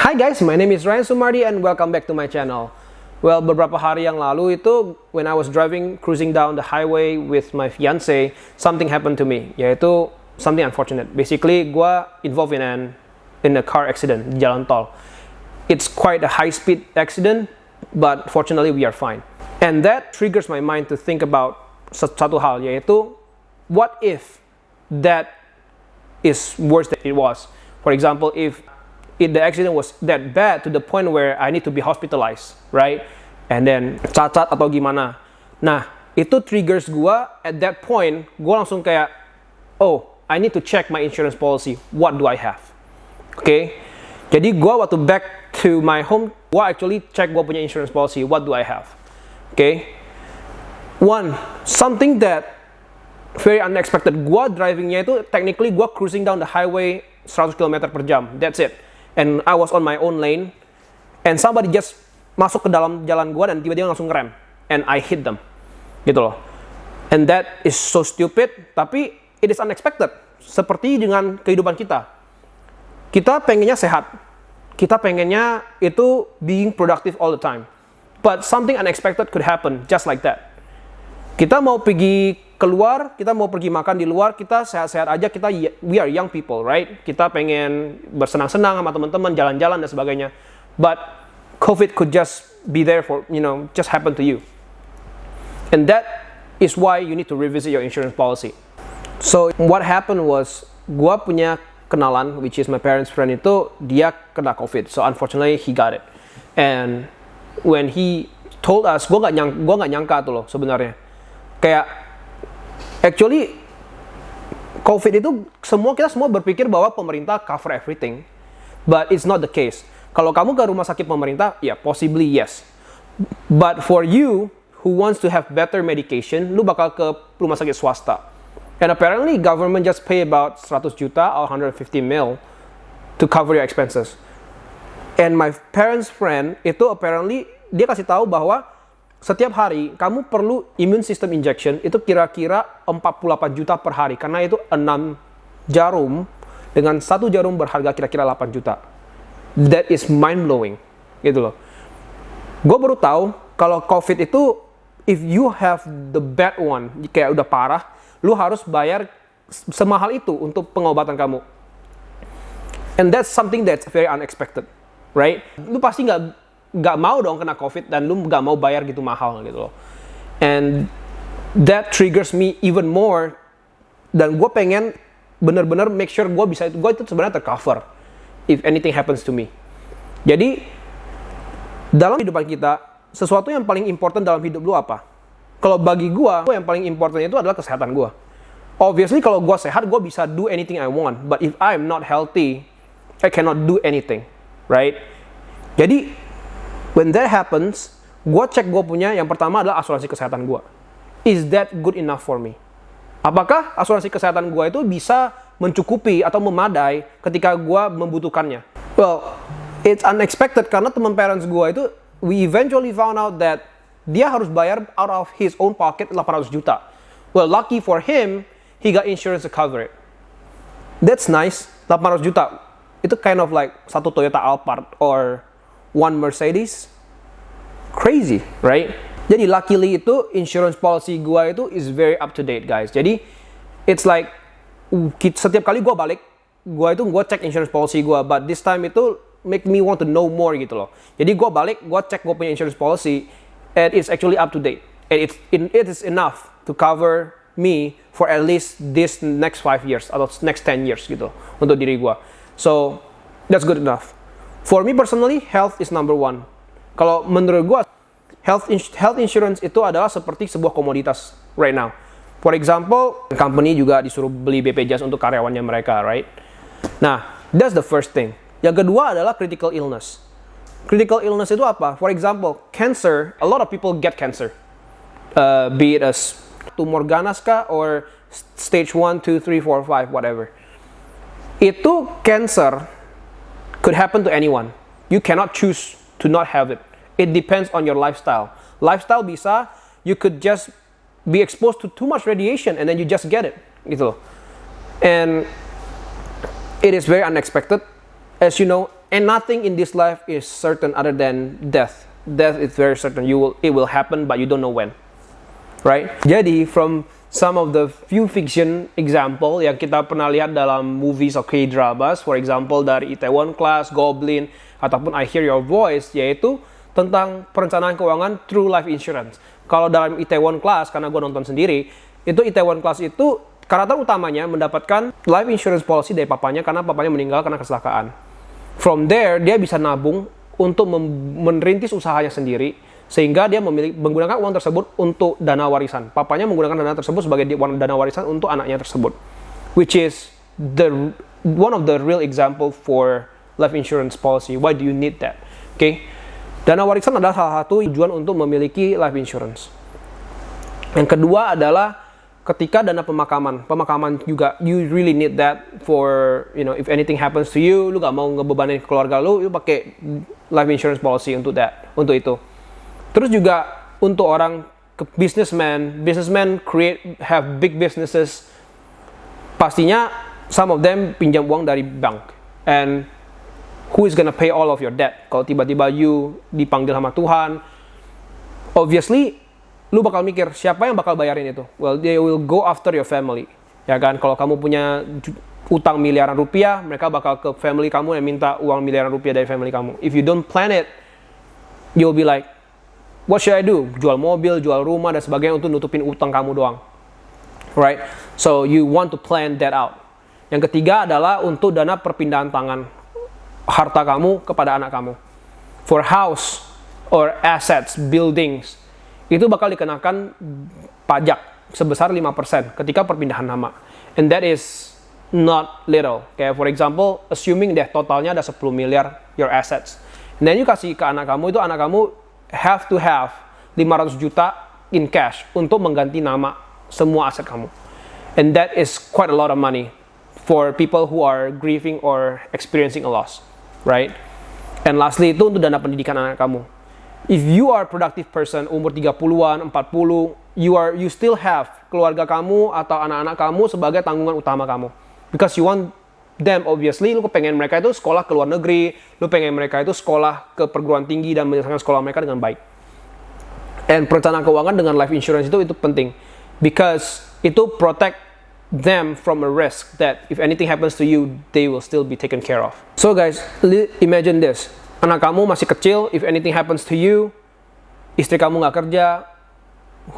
Hi guys, my name is Ryan Sumardi and welcome back to my channel. Well, beberapa hari yang lalu itu, when I was cruising down the highway with my fiance, something happened to me, yaitu something unfortunate. Basically, gua involved in a car accident di jalan tol. It's quite a high-speed accident, but fortunately we are fine. And that triggers my mind to think about satu hal, yaitu what if that is worse than it was. For example, if the accident was that bad to the point where I need to be hospitalized, right? And then cacat atau gimana. Nah, itu triggers gua at that point, gua langsung kayak, oh, I need to check my insurance policy. What do I have? Okay? Jadi gua waktu back to my home, gua actually check gua punya insurance policy. What do I have? Okay? One, something that very unexpected. Gua drivingnya itu technically gua cruising down the highway 100 km per jam. That's it. And I was on my own lane, and somebody just masuk ke dalam jalan gua dan tiba-tiba langsung ngerem, and I hit them, gitu loh. And that is so stupid, tapi it is unexpected. Seperti dengan kehidupan kita pengennya sehat, kita pengennya itu being productive all the time, but something unexpected could happen just like that. Kita mau pergi keluar, kita mau pergi makan di luar, kita sehat-sehat aja, we are young people, right? Kita pengen bersenang-senang sama teman-teman, jalan-jalan dan sebagainya. But COVID could just be there for, just happen to you. And that is why you need to revisit your insurance policy. So what happened was, gua punya kenalan, which is my parents' friend itu, dia kena COVID. So unfortunately he got it. And when he told us, gua nggak nyangka tuh loh sebenarnya. Kayak actually, COVID itu kita semua berpikir bahwa pemerintah cover everything, but it's not the case. Kalau kamu ke rumah sakit pemerintah, ya possibly yes. But for you who wants to have better medication, lu bakal ke rumah sakit swasta. And apparently government just pay about 100 juta or 150 mil to cover your expenses. And my parents' friend itu apparently dia kasih tahu bahwa setiap hari kamu perlu immune system injection itu kira-kira 48 juta per hari, karena itu 6 jarum dengan satu jarum berharga kira-kira 8 juta. That is mind blowing, gitu loh. Gue baru tahu kalau COVID itu if you have the bad one, kayak udah parah, lu harus bayar semahal itu untuk pengobatan kamu. And that's something that's very unexpected, right? Lu pasti nggak mau dong kena COVID dan lu nggak mau bayar gitu mahal gitu loh. And that triggers me even more, dan gue pengen bener-bener make sure gue itu sebenarnya tercover if anything happens to me. Jadi dalam kehidupan kita, sesuatu yang paling important dalam hidup lu apa? Kalau bagi gue yang paling important itu adalah kesehatan gue. Obviously kalau gue sehat, gue bisa do anything I want, but if I'm not healthy, I cannot do anything, right? Jadi when that happens, gue cek gue punya, yang pertama adalah asuransi kesehatan gue. Is that good enough for me? Apakah asuransi kesehatan gue itu bisa mencukupi atau memadai ketika gue membutuhkannya? Well, it's unexpected karena teman parents gue itu, we eventually found out that dia harus bayar out of his own pocket 800 juta. Well, lucky for him, he got insurance to cover it. That's nice, 800 juta. Itu kind of like satu Toyota Alphard or one Mercedes. Crazy, right? Jadi luckily itu insurance policy gua itu is very up to date, guys. Jadi it's like setiap kali gua balik, gua cek insurance policy gua, but this time itu make me want to know more gitu loh. Jadi gua balik, gua cek gua punya insurance policy, and it's actually up to date. And it is enough to cover me for at least this next 5 years atau next 10 years gitu untuk diri gua. So that's good enough. For me personally, health is number one. Kalau menurut gue, health insurance itu adalah seperti sebuah komoditas right now. For example, company juga disuruh beli BPJS untuk karyawannya mereka, right? Nah, that's the first thing. Yang kedua adalah critical illness. Critical illness itu apa? For example, cancer. A lot of people get cancer. Be it as tumor ganas kah or stage 1, 2, 3, 4, 5, whatever. Itu cancer could happen to anyone. You cannot choose to not have it. It depends on your lifestyle. Lifestyle bisa, you could just be exposed to too much radiation and then you just get it, gitu. And it is very unexpected. As you know, and nothing in this life is certain other than death. Death is very certain. It will happen, but you don't know when. Right? Jadi from some of the few fiction example yang kita pernah lihat dalam movies or K-dramas, for example dari Itaewon Class, Goblin, ataupun I Hear Your Voice, yaitu tentang perencanaan keuangan through life insurance. Kalau dalam Itaewon Class, karena gue nonton sendiri, itu Itaewon Class itu karakter utamanya mendapatkan life insurance policy dari papanya karena papanya meninggal karena kecelakaan. From there, dia bisa nabung untuk merintis usahanya sendiri, sehingga dia menggunakan uang tersebut untuk dana warisan. Papanya menggunakan dana tersebut sebagai dana warisan untuk anaknya tersebut, which is one of the real example for life insurance policy. Why do you need that? Okay, dana warisan adalah salah satu tujuan untuk memiliki life insurance. Yang kedua adalah ketika dana pemakaman juga, you really need that for, you know, if anything happens to you, lu gak mau ngebebanin keluarga lu pakai life insurance policy untuk itu. Terus juga untuk orang businessman have big businesses, pastinya some of them pinjam uang dari bank, and who is gonna pay all of your debt? Kalau tiba-tiba you dipanggil sama Tuhan, obviously lu bakal mikir, siapa yang bakal bayarin itu? Well, they will go after your family. Ya kan, kalau kamu punya utang miliaran rupiah, mereka bakal ke family kamu yang minta uang miliaran rupiah dari family kamu. If you don't plan it, you'll be like, what should I do? Jual mobil, jual rumah, dan sebagainya untuk nutupin utang kamu doang. Right? So, you want to plan that out. Yang ketiga adalah untuk dana perpindahan tangan harta kamu kepada anak kamu. For house or assets, buildings, itu bakal dikenakan pajak sebesar 5% ketika perpindahan nama. And that is not little. Kayak for example, assuming deh totalnya ada 10 miliar your assets. And then you kasih ke anak kamu, itu anak kamu have to have 500 juta in cash untuk mengganti nama semua aset kamu. And that is quite a lot of money for people who are grieving or experiencing a loss. Right? And lastly, itu untuk dana pendidikan anak kamu. If you are a productive person, umur 30-an, 40, you still have keluarga kamu atau anak-anak kamu sebagai tanggungan utama kamu. Because you want them, obviously, lu pengen mereka itu sekolah ke luar negeri, lu pengen mereka itu sekolah ke perguruan tinggi dan menyelesaikan sekolah mereka dengan baik. And perencanaan keuangan dengan life insurance itu penting. Because itu protect them from a risk that if anything happens to you, they will still be taken care of. So guys, imagine this. Anak kamu masih kecil, if anything happens to you, istri kamu nggak kerja,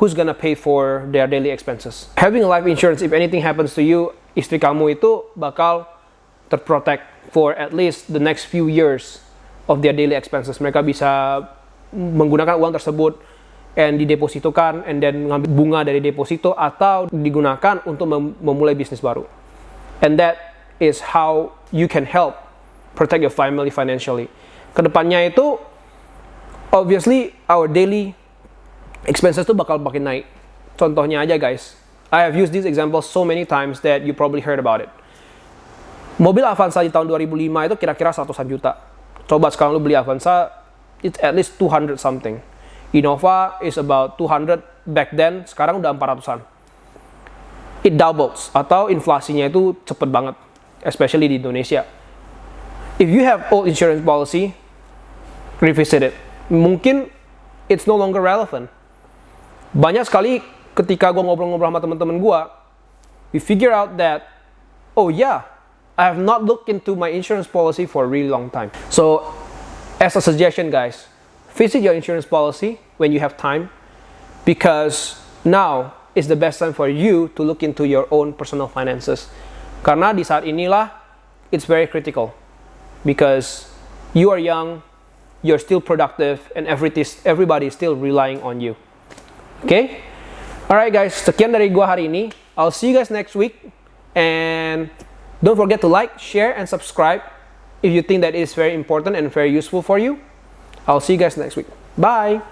who's gonna pay for their daily expenses? Having a life insurance, if anything happens to you, istri kamu itu bakal terprotect for at least the next few years of their daily expenses. Mereka bisa menggunakan uang tersebut and didepositokan, and then ngambil bunga dari deposito, atau digunakan untuk memulai bisnis baru. And that is how you can help protect your family financially. Kedepannya itu, obviously, our daily expenses itu bakal makin naik. Contohnya aja guys, I have used this example so many times that you probably heard about it. Mobil Avanza di tahun 2005 itu kira-kira 100-an juta. Coba sekarang lu beli Avanza, it's at least 200 something. Innova is about 200 back then, sekarang udah 400-an. It doubles, atau inflasinya itu cepet banget, especially di Indonesia. If you have old insurance policy, revisit it. Mungkin it's no longer relevant. Banyak sekali ketika gue ngobrol-ngobrol sama teman-teman gue, we figure out that, oh yeah, I have not looked into my insurance policy for a really long time. So, as a suggestion guys, visit your insurance policy when you have time, because now is the best time for you to look into your own personal finances. Karena di saat inilah, it's very critical. Because you are young, you're still productive, and everybody is still relying on you. Okay? Alright guys, sekian dari gua hari ini. I'll see you guys next week. And don't forget to like, share, and subscribe if you think that is very important and very useful for you. I'll see you guys next week. Bye!